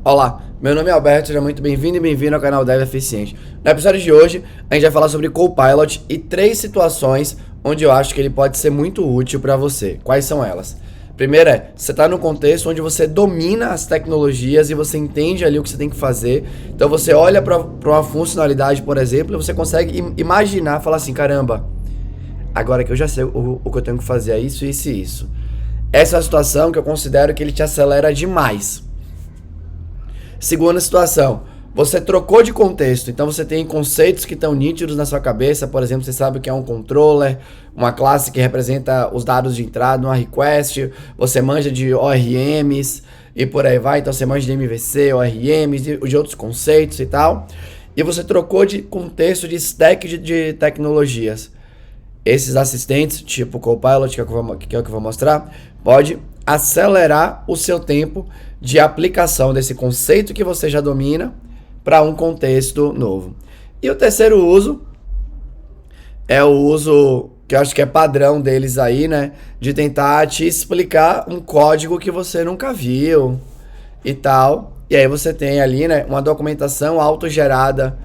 Olá, meu nome é Alberto, seja muito bem-vindo e bem-vindo ao canal Dev Eficiente. No episódio de hoje, a gente vai falar sobre Copilot e 3 situações onde eu acho que ele pode ser muito útil para você. Quais são elas? Primeiro você está num contexto onde você domina as tecnologias e você entende ali o que você tem que fazer. Então você olha para uma funcionalidade, por exemplo, e você consegue imaginar, falar assim, caramba, agora que eu já sei o que eu tenho que fazer é isso, isso e isso. Essa é a situação que eu considero que ele te acelera demais. Segunda situação, você trocou de contexto, então você tem conceitos que estão nítidos na sua cabeça, por exemplo, você sabe o que é um controller, uma classe que representa os dados de entrada, uma request, você manja de ORMs e por aí vai, então você manja de MVC, ORMs e de outros conceitos e tal, e você trocou de contexto, de stack de tecnologias. Esses assistentes, tipo Copilot, que é o que eu vou mostrar, pode acelerar o seu tempo de aplicação desse conceito que você já domina para um contexto novo. E o terceiro uso é o uso que eu acho que é padrão deles aí, né? De tentar te explicar um código que você nunca viu e tal. E aí você tem ali, né, uma documentação autogerada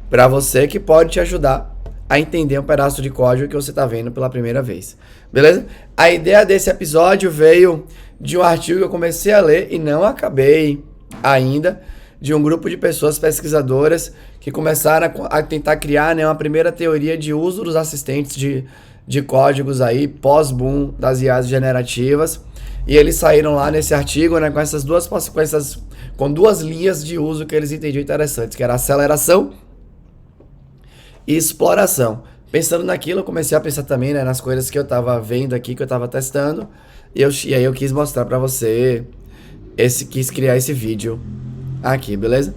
para você que pode te ajudar a entender um pedaço de código que você está vendo pela primeira vez. Beleza? A ideia desse episódio veio de um artigo que eu comecei a ler e não acabei ainda, de um grupo de pessoas pesquisadoras que começaram a tentar criar, né, uma primeira teoria de uso dos assistentes de códigos aí, pós-boom das IAs generativas. E eles saíram lá nesse artigo, né, com duas linhas de uso que eles entendiam interessantes, que era aceleração e exploração. Pensando naquilo, eu comecei a pensar também, né, nas coisas que eu tava vendo aqui, que eu tava testando, e aí eu quis mostrar pra você, quis criar esse vídeo aqui, beleza?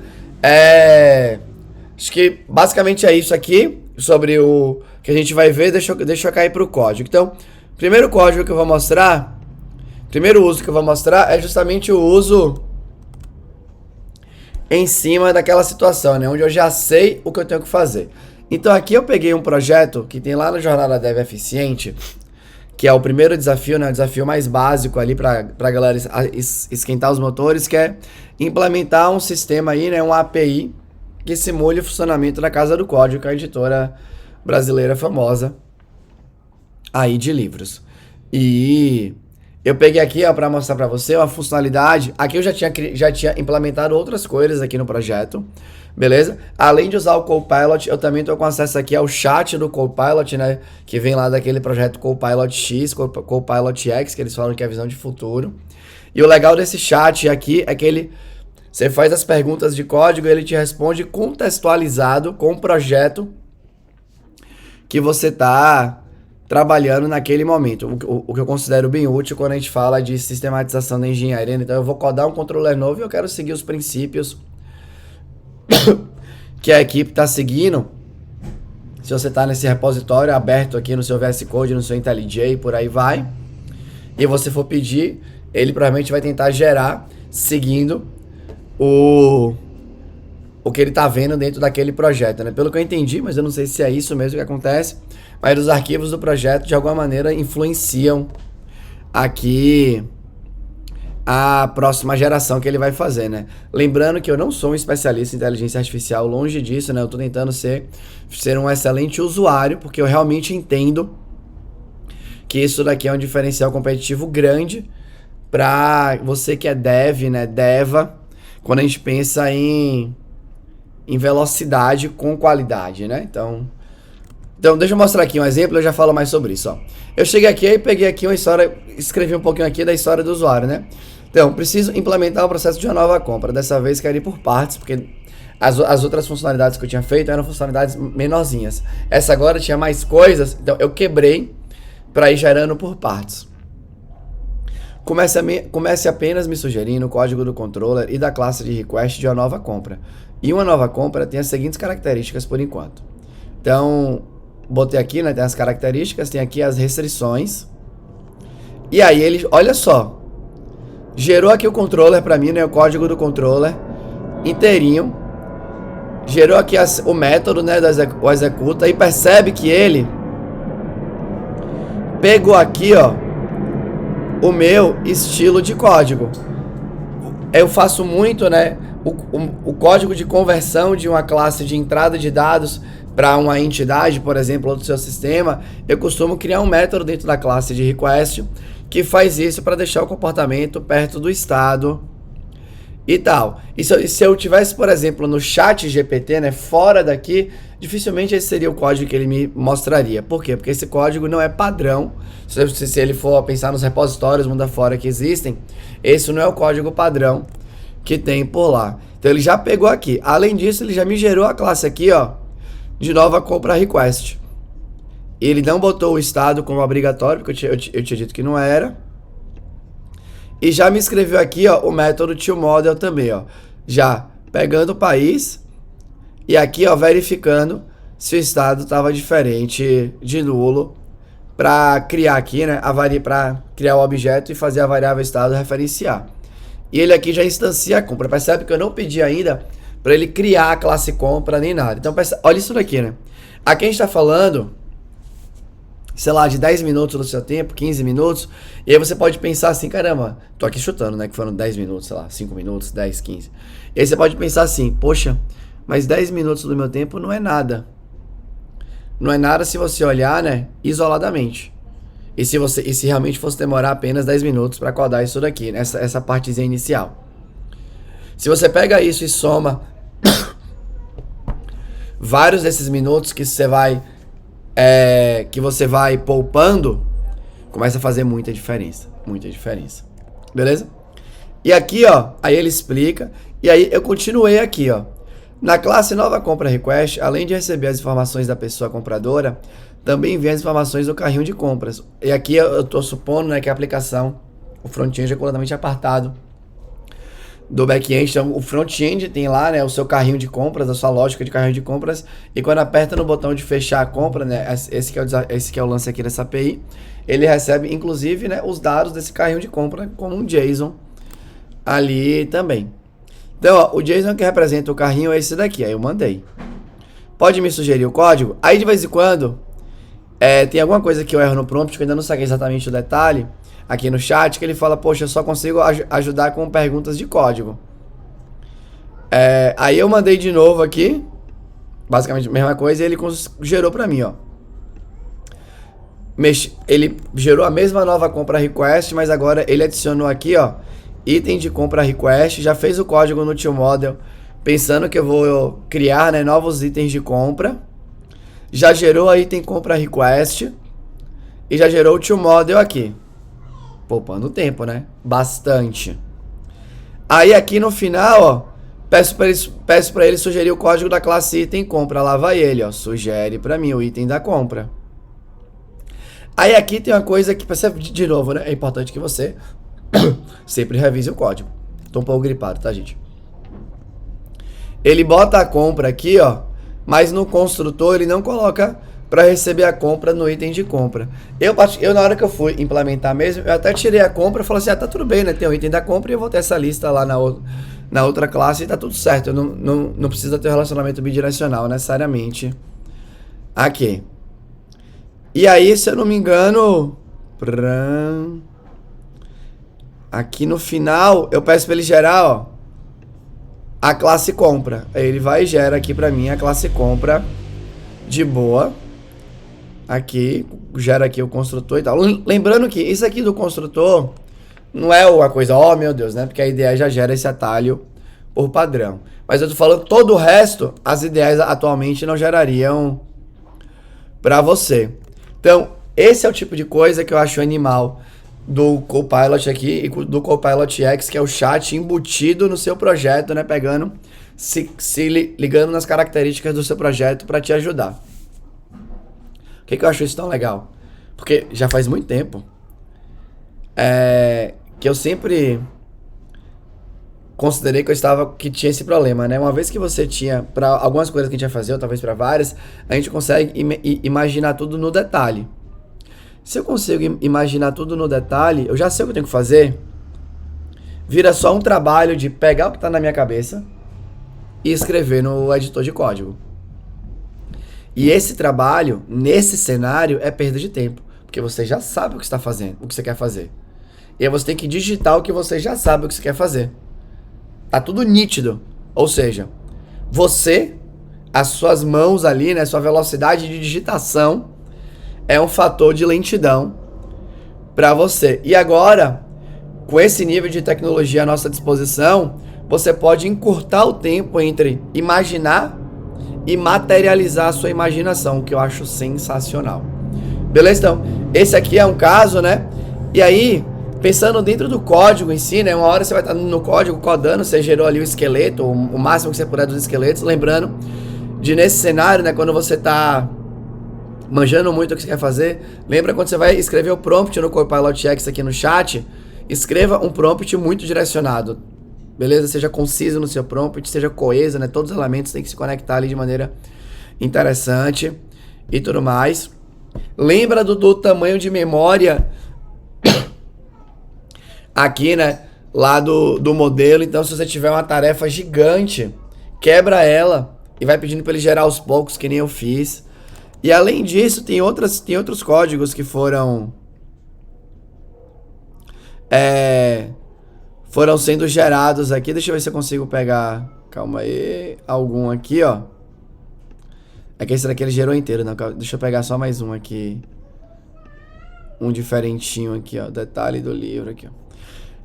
Acho que basicamente é isso aqui, sobre o que a gente vai ver, deixa eu cair pro código. Então, primeiro uso que eu vou mostrar é justamente o uso em cima daquela situação, né, onde eu já sei o que eu tenho que fazer. Então aqui eu peguei um projeto que tem lá na Jornada Dev Eficiente, que é o primeiro desafio, né, o desafio mais básico ali pra galera esquentar os motores, que é implementar um sistema aí, né, uma API que simule o funcionamento da Casa do Código, que é a editora brasileira famosa aí de livros. E eu peguei aqui, ó, para mostrar para você uma funcionalidade. Aqui eu já tinha implementado outras coisas aqui no projeto, beleza? Além de usar o Copilot, eu também tô com acesso aqui ao chat do Copilot, né? Que vem lá daquele projeto Copilot X, Copilot X, que eles falam que é a visão de futuro. E o legal desse chat aqui é que você faz as perguntas de código e ele te responde contextualizado com o projeto que você tá trabalhando naquele momento, o que eu considero bem útil quando a gente fala de sistematização da engenharia. Então eu vou codar um controller novo e eu quero seguir os princípios que a equipe está seguindo. Se você está nesse repositório aberto aqui no seu VS Code, no seu IntelliJ, por aí vai, e você for pedir, ele provavelmente vai tentar gerar seguindo o que ele está vendo dentro daquele projeto, né? Pelo que eu entendi, mas eu não sei se é isso mesmo que acontece, mas os arquivos do projeto de alguma maneira influenciam aqui a próxima geração que ele vai fazer, né? Lembrando que eu não sou um especialista em inteligência artificial, longe disso, né? Eu tô tentando ser um excelente usuário, porque eu realmente entendo que isso daqui é um diferencial competitivo grande para você que é dev, né? Deva, quando a gente pensa em velocidade com qualidade, né? Então, deixa eu mostrar aqui um exemplo, eu já falo mais sobre isso, ó. Eu cheguei aqui e peguei aqui uma história, escrevi um pouquinho aqui da história do usuário, né? Então, preciso implementar o processo de uma nova compra. Dessa vez quero ir por partes, porque as outras funcionalidades que eu tinha feito eram funcionalidades menorzinhas. Essa agora tinha mais coisas, então eu quebrei para ir gerando por partes. Comece apenas me sugerindo o código do controller e da classe de request de uma nova compra. E uma nova compra tem as seguintes características por enquanto. Então, botei aqui, né, tem as características, tem aqui as restrições. E aí ele, olha só, gerou aqui o controller para mim, né, o código do controller inteirinho. Gerou aqui o método, né, o executa, e percebe que ele pegou aqui, ó, o meu estilo de código. Eu faço muito, né, o código de conversão de uma classe de entrada de dados para uma entidade, por exemplo, do seu sistema, eu costumo criar um método dentro da classe de request que faz isso para deixar o comportamento perto do estado e tal. E se eu tivesse, por exemplo, no chat GPT, né, fora daqui, dificilmente esse seria o código que ele me mostraria. Por quê? Porque esse código não é padrão. Se ele for pensar nos repositórios mundo afora que existem, esse não é o código padrão que tem por lá. Então ele já pegou aqui. Além disso, ele já me gerou a classe aqui, ó, de nova compra request. Ele não botou o estado como obrigatório, porque eu tinha dito que não era. E já me escreveu aqui, ó, o método toModel também, ó. Já pegando o país e aqui, ó, verificando se o estado estava diferente de nulo para criar aqui, né, para criar o objeto e fazer a variável estado referenciar. E ele aqui já instancia a compra. Percebe que eu não pedi ainda para ele criar a classe compra nem nada. Então, olha isso daqui, né? Aqui a gente está falando, sei lá, de 10 minutos do seu tempo, 15 minutos. E aí você pode pensar assim, caramba, tô aqui chutando, né? Que foram 10 minutos, sei lá, 5 minutos, 10, 15. E aí você pode pensar assim, poxa, mas 10 minutos do meu tempo não é nada. Não é nada se você olhar, né, isoladamente. E se realmente fosse demorar apenas 10 minutos para codar isso daqui, né, essa partezinha inicial. Se você pega isso e soma vários desses minutos que você vai poupando, começa a fazer muita diferença. Muita diferença. Beleza? E aqui, ó, aí ele explica. E aí eu continuei aqui, ó. Na classe nova compra request, além de receber as informações da pessoa compradora, também vem as informações do carrinho de compras. E aqui eu estou supondo, né, que a aplicação, o front-end é completamente apartado do back-end. Então o front-end tem lá, né, o seu carrinho de compras, a sua lógica de carrinho de compras, e quando aperta no botão de fechar a compra, né, esse que é o lance aqui dessa API, ele recebe inclusive, né, os dados desse carrinho de compra como um JSON ali também. Então, ó, o JSON que representa o carrinho é esse daqui, aí eu mandei. Pode me sugerir o código? Aí de vez em quando tem alguma coisa que eu erro no prompt, que eu ainda não saquei exatamente o detalhe, aqui no chat, que ele fala, poxa, eu só consigo ajudar com perguntas de código. Aí eu mandei de novo aqui, basicamente a mesma coisa, e ele gerou pra mim, ó. Ele gerou a mesma nova compra request, mas agora ele adicionou aqui, ó, item de compra request, já fez o código no toModel, pensando que eu vou criar, né, novos itens de compra. Já gerou a item compra request e já gerou o toModel aqui. Poupando tempo, né? Bastante. Aí aqui no final, ó, peço para ele sugerir o código da classe item compra. Lá vai ele, ó, sugere para mim o item da compra. Aí aqui tem uma coisa que, percebe de novo, né? É importante que você sempre revise o código. Tô um pouco gripado, tá, gente? Ele bota a compra aqui, ó, mas no construtor ele não coloca para receber a compra no item de compra. Eu na hora que eu fui implementar mesmo, eu até tirei a compra e falei assim, tá tudo bem, né? Tem o item da compra e eu vou ter essa lista lá na outra classe e tá tudo certo. Eu não precisa ter um relacionamento bidirecional necessariamente aqui. E aí, se eu não me engano, aqui no final, eu peço para ele gerar, ó, a classe compra. Aí ele vai e gera aqui para mim a classe compra de boa. Aqui, gera aqui o construtor e tal. Lembrando que isso aqui do construtor não é uma coisa, oh meu Deus, né? Porque a IDE já gera esse atalho por padrão. Mas eu tô falando todo o resto, as IDEs atualmente não gerariam para você. Então, esse é o tipo de coisa que eu acho animal do Copilot aqui e do Copilot X, que é o chat embutido no seu projeto, né? Pegando, ligando nas características do seu projeto para te ajudar. Por que eu acho isso tão legal? Porque já faz muito tempo que eu sempre considerei que tinha esse problema, né? Uma vez que você tinha, para algumas coisas que a gente vai fazer, ou talvez para várias, a gente consegue imaginar tudo no detalhe. Se eu consigo imaginar tudo no detalhe, eu já sei o que eu tenho que fazer. Vira só um trabalho de pegar o que está na minha cabeça e escrever no editor de código. E esse trabalho, nesse cenário, é perda de tempo. Porque você já sabe o que está fazendo, o que você quer fazer. E aí você tem que digitar o que você já sabe o que você quer fazer. Tá tudo nítido Ou seja, você, as suas mãos ali, né, sua velocidade de digitação é um fator de lentidão para você. E agora, com esse nível de tecnologia à nossa disposição, você pode encurtar o tempo entre imaginar e materializar a sua imaginação, que eu acho sensacional. Beleza? Então, esse aqui é um caso, né? E aí, pensando dentro do código em si, né? Uma hora você vai estar no código codando, você gerou ali o esqueleto, o máximo que você puder dos esqueletos. Lembrando de nesse cenário, né? Quando você está manjando muito o que você quer fazer, lembra quando você vai escrever o prompt no Copilot X aqui no chat, escreva um prompt muito direcionado. Beleza? Seja conciso no seu prompt, seja coeso, né? Todos os elementos têm que se conectar ali de maneira interessante e tudo mais. Lembra do tamanho de memória aqui, né? Lá do modelo. Então, se você tiver uma tarefa gigante, quebra ela e vai pedindo para ele gerar aos poucos, que nem eu fiz. E além disso, tem outros códigos que foram sendo gerados aqui. Deixa eu ver se eu consigo pegar. Calma aí. Algum aqui, ó. É que esse daqui ele gerou inteiro, não. Deixa eu pegar só mais um aqui. Um diferentinho aqui, ó. Detalhe do livro aqui, ó.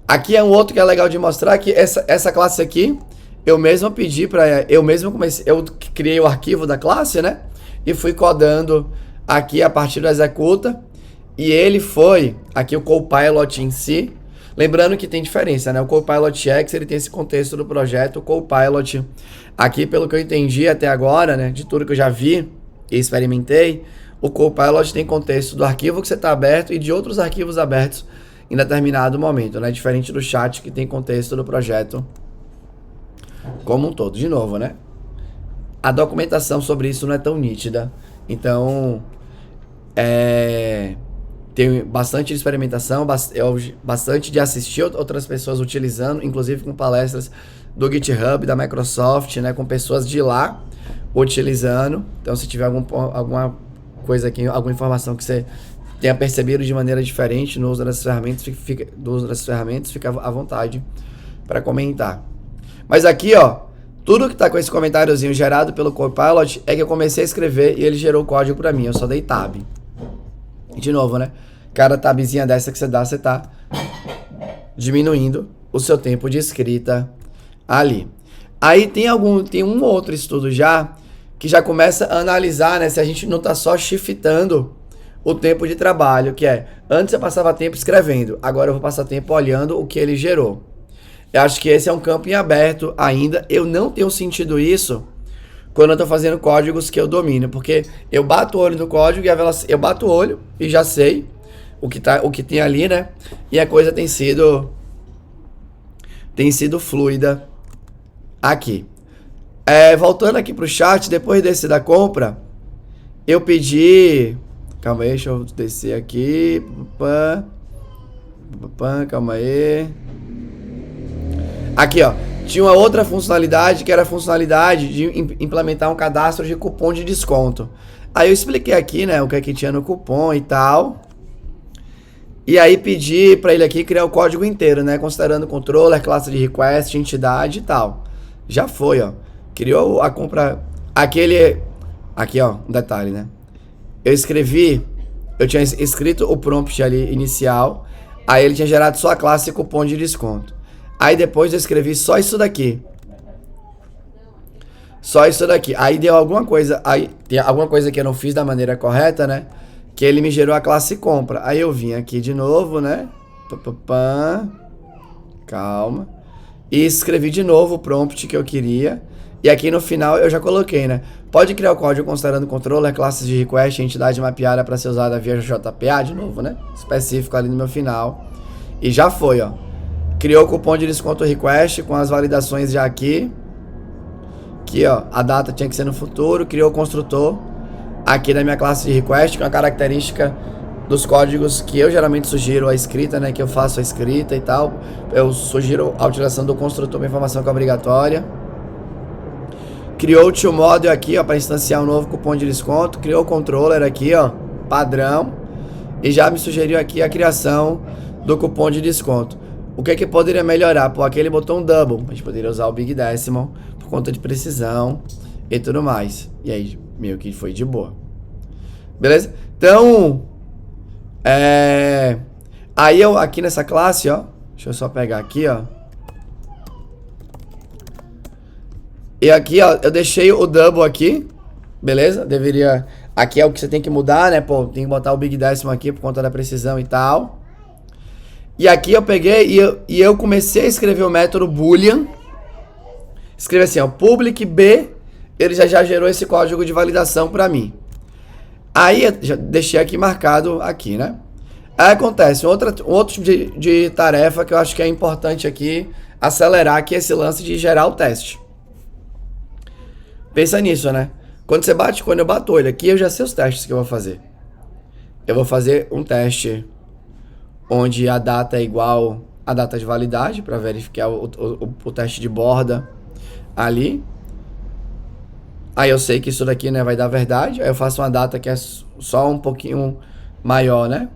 Aqui é um outro que é legal de mostrar, que essa classe aqui, eu mesmo pedi pra... Eu mesmo comecei... Eu criei o arquivo da classe, né? E fui codando aqui a partir do executa. E ele foi... Aqui o Copilot em si. Lembrando que tem diferença, né? O Copilot X, ele tem esse contexto do projeto. O Copilot, aqui pelo que eu entendi até agora, né? De tudo que eu já vi e experimentei, o Copilot tem contexto do arquivo que você está aberto e de outros arquivos abertos em determinado momento, né? Diferente do chat que tem contexto do projeto como um todo. De novo, né? A documentação sobre isso não é tão nítida. Então, tem bastante de experimentação, bastante de assistir outras pessoas utilizando, inclusive com palestras do GitHub, da Microsoft, né, com pessoas de lá utilizando. Então, se tiver alguma coisa aqui, alguma informação que você tenha percebido de maneira diferente no uso dessas ferramentas, fica à vontade para comentar. Mas aqui, ó, tudo que tá com esse comentáriozinho gerado pelo Copilot é que eu comecei a escrever e ele gerou o código para mim. Eu só dei tab. De novo, né? Cada tabzinha dessa que você dá, você tá diminuindo o seu tempo de escrita ali. Aí tem um outro estudo já que já começa a analisar, né, se a gente não tá só shiftando o tempo de trabalho, que é, antes eu passava tempo escrevendo, agora eu vou passar tempo olhando o que ele gerou. Eu acho que esse é um campo em aberto ainda. Eu não tenho sentido isso quando eu tô fazendo códigos que eu domino, porque eu bato o olho no código e eu bato o olho e já sei o que tem ali, né? E a coisa tem sido fluida aqui. Voltando aqui pro chat, depois desse da compra, eu pedi... Calma aí, deixa eu descer aqui. Calma aí. Aqui, ó. Tinha uma outra funcionalidade, que era a funcionalidade de implementar um cadastro de cupom de desconto. Aí eu expliquei aqui, né, o que é que tinha no cupom e tal. E aí pedi pra ele aqui criar o código inteiro, né, considerando controller, classe de request, entidade e tal. Já foi, ó. Criou a compra... Aqui, ó, um detalhe, né. Eu tinha escrito o prompt ali inicial, aí ele tinha gerado só a classe cupom de desconto. Aí depois eu escrevi só isso daqui. Só isso daqui. Aí deu alguma coisa. Aí tem alguma coisa que eu não fiz da maneira correta, né? Que ele me gerou a classe compra. Aí eu vim aqui de novo, né? Calma. E escrevi de novo o prompt que eu queria. E aqui no final eu já coloquei, né? Pode criar o código considerando controller, classes de request, entidade mapeada para ser usada via JPA, de novo, né? Específico ali no meu final. E já foi, ó. Criou o cupom de desconto request com as validações já aqui. Aqui, ó. A data tinha que ser no futuro. Criou o construtor aqui na minha classe de request com a característica dos códigos que eu geralmente sugiro a escrita, né? Que eu faço a escrita e tal. Eu sugiro a utilização do construtor, uma informação que é obrigatória. Criou o toModel aqui, ó, para instanciar um novo cupom de desconto. Criou o controller aqui, ó, padrão. E já me sugeriu aqui a criação do cupom de desconto. O que é que poderia melhorar? Pô, aqui ele botou um double. A gente poderia usar o Big Decimal por conta de precisão e tudo mais. E aí, meio que foi de boa. Beleza? Então, aí eu, aqui nessa classe, ó. Deixa eu só pegar aqui, ó. E aqui, ó, eu deixei o double aqui. Beleza? Deveria... Aqui é o que você tem que mudar, né? Pô, tem que botar o Big Decimal aqui por conta da precisão e tal. E aqui eu peguei e eu comecei a escrever o método boolean. Escrevi assim, ó, public B, ele já gerou esse código de validação para mim. Aí eu já deixei aqui marcado aqui, né? Aí acontece um outro tipo de tarefa que eu acho que é importante aqui acelerar aqui esse lance de gerar o teste. Pensa nisso, né? Quando eu bato o olho aqui, eu já sei os testes que eu vou fazer. Eu vou fazer um teste onde a data é igual à data de validade, para verificar o teste de borda ali. Aí eu sei que isso daqui, né, vai dar verdade. Aí eu faço uma data que é só um pouquinho maior, né?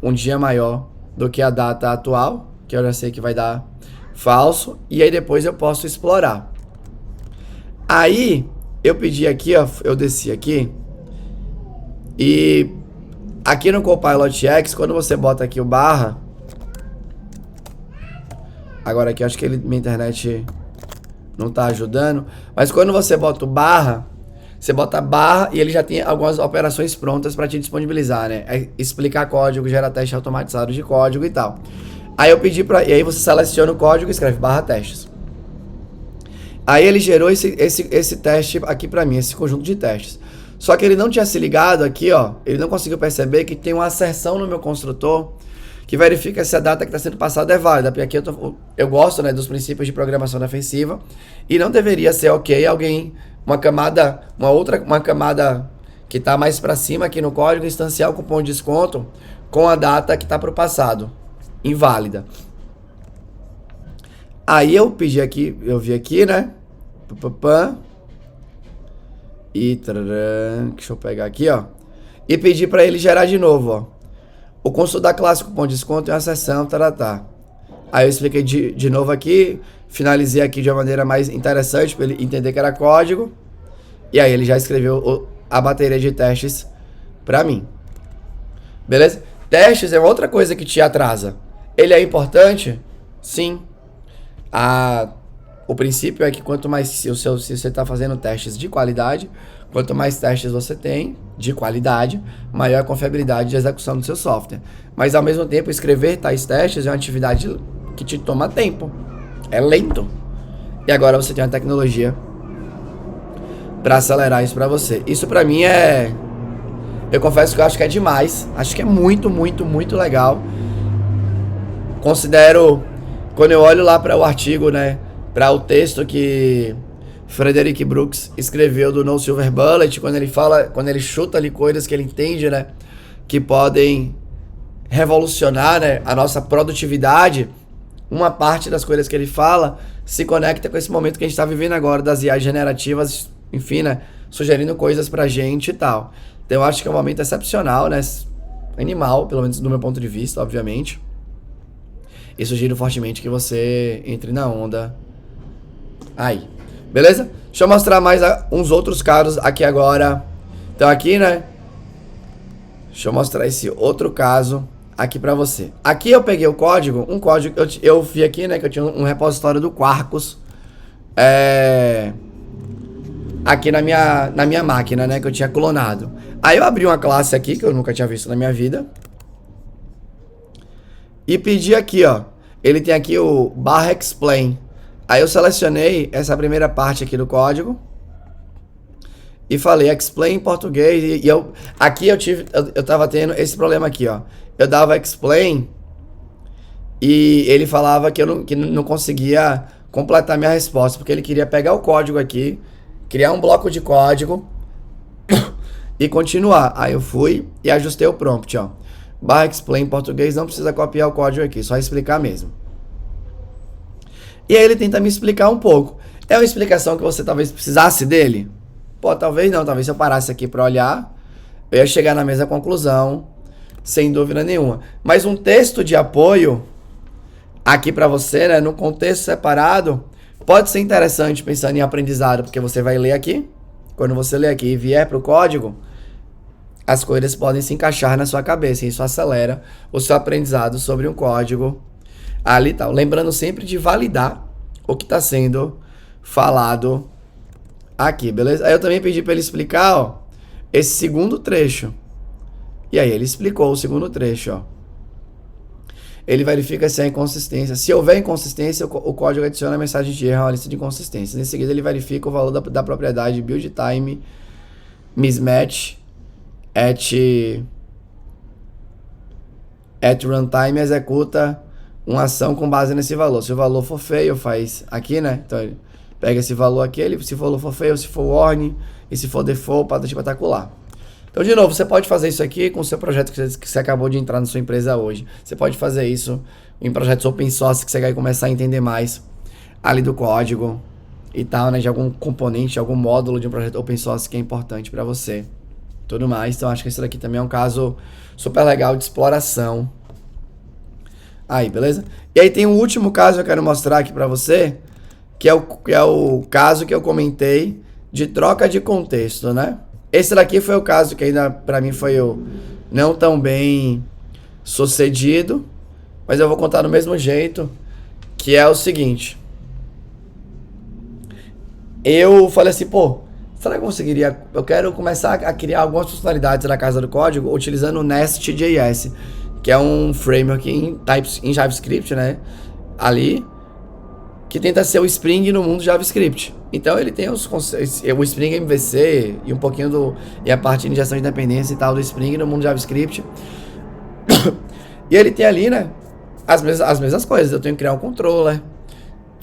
Um dia maior do que a data atual, que eu já sei que vai dar falso. E aí depois eu posso explorar. Aí eu pedi aqui, ó, eu desci aqui. E aqui no Copilot X, quando você bota aqui o barra... Agora aqui eu acho que minha internet não tá ajudando. Mas quando você bota o barra, você bota barra e ele já tem algumas operações prontas para te disponibilizar, né? É explicar código, gera teste automatizado de código e tal. Aí eu pedi pra... E aí você seleciona o código e escreve barra testes. Aí ele gerou esse teste aqui pra mim, esse conjunto de testes. Só que ele não tinha se ligado aqui, ó. Ele não conseguiu perceber que tem uma asserção no meu construtor que verifica se a data que está sendo passada é válida. Porque aqui eu gosto, né, dos princípios de programação defensiva. E não deveria ser ok alguém, uma camada que está mais para cima aqui no código, instanciar o cupom de desconto com a data que está para o passado. Inválida. Aí eu pedi aqui, eu vi aqui, né? E deixa eu pegar aqui, ó. E pedi para ele gerar de novo, ó. O consultor da classe cupom de desconto é uma seção, Aí eu expliquei de novo aqui, finalizei aqui de uma maneira mais interessante para ele entender que era código. E aí ele já escreveu a bateria de testes para mim. Beleza? Testes é outra coisa que te atrasa. Ele é importante? Sim. O princípio é que quanto mais, se você está fazendo testes de qualidade, quanto mais testes você tem de qualidade, maior a confiabilidade de execução do seu software. Mas ao mesmo tempo, escrever tais testes é uma atividade que te toma tempo. É lento. E agora você tem uma tecnologia para acelerar isso para você. Isso para mim é... Eu confesso que eu acho que é demais. Acho que é muito, muito, muito legal. Considero... Quando eu olho lá para o artigo, né, para o texto que Frederick Brooks escreveu do No Silver Bullet, quando ele chuta ali coisas que ele entende, né, que podem revolucionar, né, a nossa produtividade, uma parte das coisas que ele fala se conecta com esse momento que a gente está vivendo agora das IAs generativas, enfim, né, sugerindo coisas pra gente e tal. Então eu acho que é um momento excepcional, né, animal, pelo menos do meu ponto de vista, obviamente. E sugiro fortemente que você entre na onda aí. Beleza? Deixa eu mostrar mais uns outros casos aqui agora. Então aqui, né? Deixa eu mostrar esse outro caso aqui pra você. Aqui eu peguei um código eu vi aqui, né, que eu tinha um repositório do Quarkus aqui na minha máquina, né, que eu tinha clonado. Aí eu abri uma classe aqui que eu nunca tinha visto na minha vida. E pedi aqui, ó. Ele tem aqui o barra explain. Aí eu selecionei essa primeira parte aqui do código. E falei explain em português. Aqui eu tava tendo esse problema aqui, ó. Eu dava explain e ele falava que eu não conseguia completar minha resposta. Porque ele queria pegar o código aqui, criar um bloco de código e continuar. Aí eu fui e ajustei o prompt, ó. Barra explain em português, não precisa copiar o código aqui, só explicar mesmo. E aí ele tenta me explicar um pouco. É uma explicação que você talvez precisasse dele? Pô, talvez não, talvez se eu parasse aqui para olhar, eu ia chegar na mesma conclusão, sem dúvida nenhuma. Mas um texto de apoio aqui para você, né, no contexto separado, pode ser interessante pensando em aprendizado, porque você vai ler aqui. Quando você ler aqui e vier para o código, as coisas podem se encaixar na sua cabeça e isso acelera o seu aprendizado sobre um código ali e tal. Lembrando sempre de validar o que está sendo falado aqui, beleza? Aí eu também pedi para ele explicar, ó, esse segundo trecho. E aí ele explicou o segundo trecho, ó. Ele verifica se há inconsistência. Se houver inconsistência, o código adiciona a mensagem de erro à lista de inconsistências. Em seguida, ele verifica o valor da propriedade build time mismatch at runtime, executa uma ação com base nesse valor. Se o valor for feio, faz aqui, né? Então ele pega esse valor aqui, se o valor for feio, se for warning, e se for default, patati patacular. Então, de novo, você pode fazer isso aqui com o seu projeto que você acabou de entrar na sua empresa hoje. Você pode fazer isso em projetos open source que você vai começar a entender mais ali do código e tal, né? De algum componente, algum módulo de um projeto open source que é importante para você. Tudo mais. Então, acho que esse daqui também é um caso super legal de exploração. Aí, beleza? E aí tem um último caso que eu quero mostrar aqui para você, que é o caso que eu comentei de troca de contexto, né? Esse daqui foi o caso que ainda pra mim foi o não tão bem sucedido, mas eu vou contar do mesmo jeito, que é o seguinte. Eu falei assim, pô, será que eu conseguiria... Eu quero começar a criar algumas funcionalidades na casa do código utilizando o Nest.js, que é um framework em JavaScript, né? Ali, que tenta ser o Spring no mundo JavaScript. Então ele tem os conceitos, o Spring MVC e um pouquinho e a parte de injeção de dependência e tal do Spring no mundo JavaScript. E ele tem ali, né, as mesmas coisas. Eu tenho que criar um controller.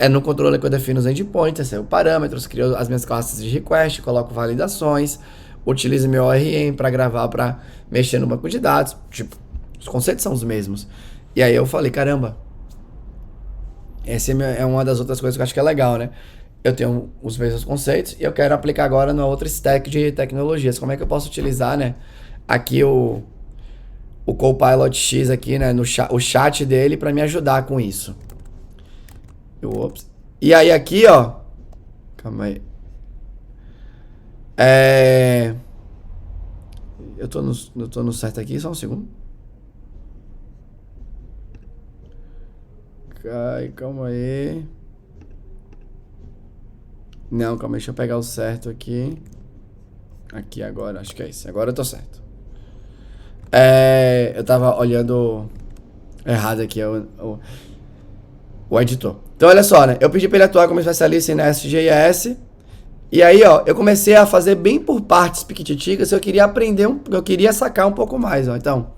No controller que eu defino os endpoints, os parâmetros, crio as minhas classes de request, coloco validações, utilizo meu ORM para gravar, para mexer no banco de dados. Tipo, os conceitos são os mesmos. E aí eu falei, caramba, essa é uma das outras coisas que eu acho que é legal, né? Eu tenho os mesmos conceitos e eu quero aplicar agora na outra stack de tecnologias. Como é que eu posso utilizar, né? Aqui o Copilot X aqui, né? O chat dele para me ajudar com isso. Ops. E aí aqui, ó. Calma aí. Eu tô no certo aqui, só um segundo. Calma aí. Não, calma aí, deixa eu pegar o certo aqui. Aqui agora, acho que é isso. Agora eu tô certo. Eu tava olhando errado aqui o editor. Então olha só, né? Eu pedi pra ele atuar como especialista em Nest.js. E aí, ó, eu comecei a fazer bem por partes piquititicas. Eu queria aprender, eu queria sacar um pouco mais, ó. Então,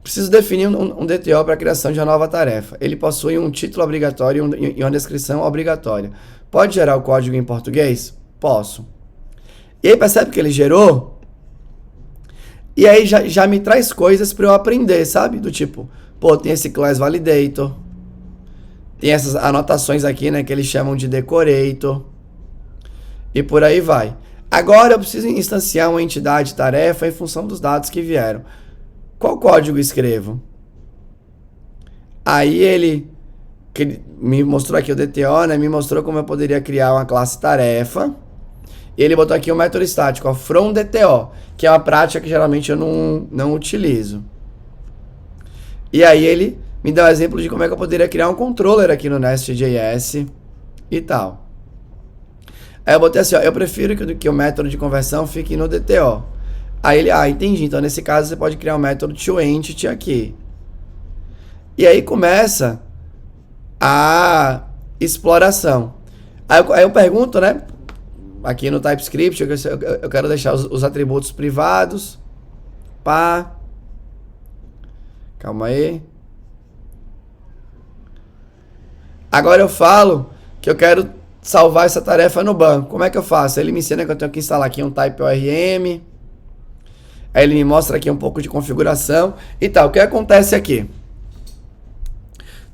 preciso definir um DTO para a criação de uma nova tarefa. Ele possui um título obrigatório e uma descrição obrigatória. Pode gerar o código em português? Posso. E aí percebe que ele gerou? E aí já me traz coisas para eu aprender, sabe? Do tipo, pô, tem esse class validator. Tem essas anotações aqui, né, que eles chamam de decorator. E por aí vai. Agora eu preciso instanciar uma entidade tarefa em função dos dados que vieram. Qual código escrevo? Aí ele me mostrou aqui o DTO, né? Me mostrou como eu poderia criar uma classe tarefa. E ele botou aqui um método estático, ó, from DTO, que é uma prática que geralmente eu não utilizo. E aí ele me dá um exemplo de como é que eu poderia criar um controller aqui no Nest.js e tal. Aí eu botei assim, ó, eu prefiro que o método de conversão fique no DTO. Aí ele, entendi, então nesse caso você pode criar um método toEntity aqui. E aí começa a exploração. Aí eu pergunto, né, aqui no TypeScript, eu quero deixar os atributos privados. Pá. Calma aí. Agora eu falo que eu quero salvar essa tarefa no banco. Como é que eu faço? Ele me ensina que eu tenho que instalar aqui um type ORM. Aí ele me mostra aqui um pouco de configuração e tal. O que acontece aqui?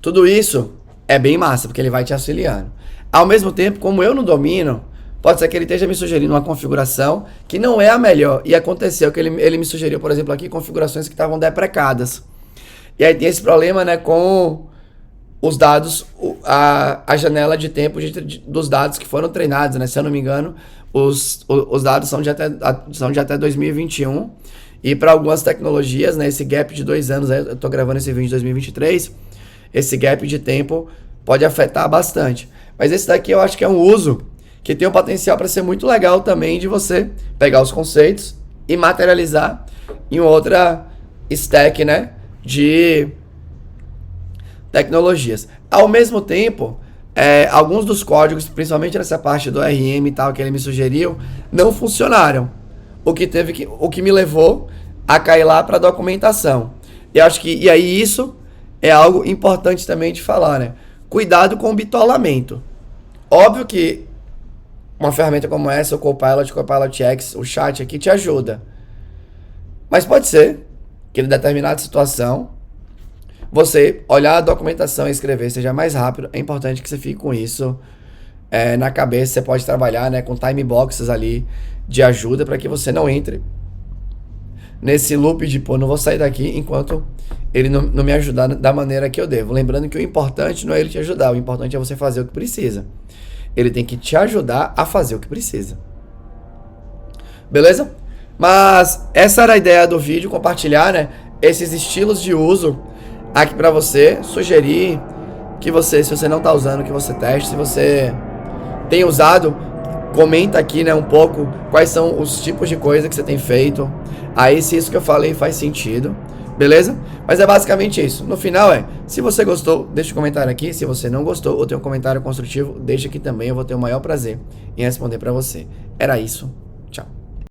Tudo isso é bem massa, porque ele vai te auxiliando. Ao mesmo tempo, como eu não domino, pode ser que ele esteja me sugerindo uma configuração que não é a melhor. E aconteceu que ele me sugeriu, por exemplo, aqui configurações que estavam deprecadas. E aí tem esse problema, né, com os dados, a janela de tempo dos dados que foram treinados, né? Se eu não me engano, os dados são de até 2021. E para algumas tecnologias, né? Esse gap de 2 anos, eu estou gravando esse vídeo em 2023, esse gap de tempo pode afetar bastante. Mas esse daqui eu acho que é um uso que tem o potencial para ser muito legal também, de você pegar os conceitos e materializar em outra stack, né, de tecnologias. Ao mesmo tempo, alguns dos códigos, principalmente nessa parte do RM e tal, que ele me sugeriu, não funcionaram. O que me levou a cair lá para documentação. E acho que, e aí isso é algo importante também de falar, né? Cuidado com o bitolamento. Óbvio que uma ferramenta como essa, o Copilot X, o chat aqui te ajuda. Mas pode ser que em determinada situação, você olhar a documentação e escrever seja mais rápido. É importante que você fique com isso na cabeça. Você pode trabalhar, né, com time boxes ali de ajuda para que você não entre nesse loop de, pô, não vou sair daqui enquanto ele não me ajudar da maneira que eu devo. Lembrando que o importante não é ele te ajudar, o importante é você fazer o que precisa. Ele tem que te ajudar a fazer o que precisa. Beleza? Mas essa era a ideia do vídeo, compartilhar, né, esses estilos de uso aqui para você, sugerir que você, se você não tá usando, que você teste. Se você tem usado, comenta aqui, né, um pouco quais são os tipos de coisa que você tem feito. Aí se isso que eu falei faz sentido, beleza? Mas é basicamente isso. No final se você gostou, deixa um comentário aqui. Se você não gostou ou tem um comentário construtivo, deixa aqui também. Eu vou ter o maior prazer em responder para você. Era isso.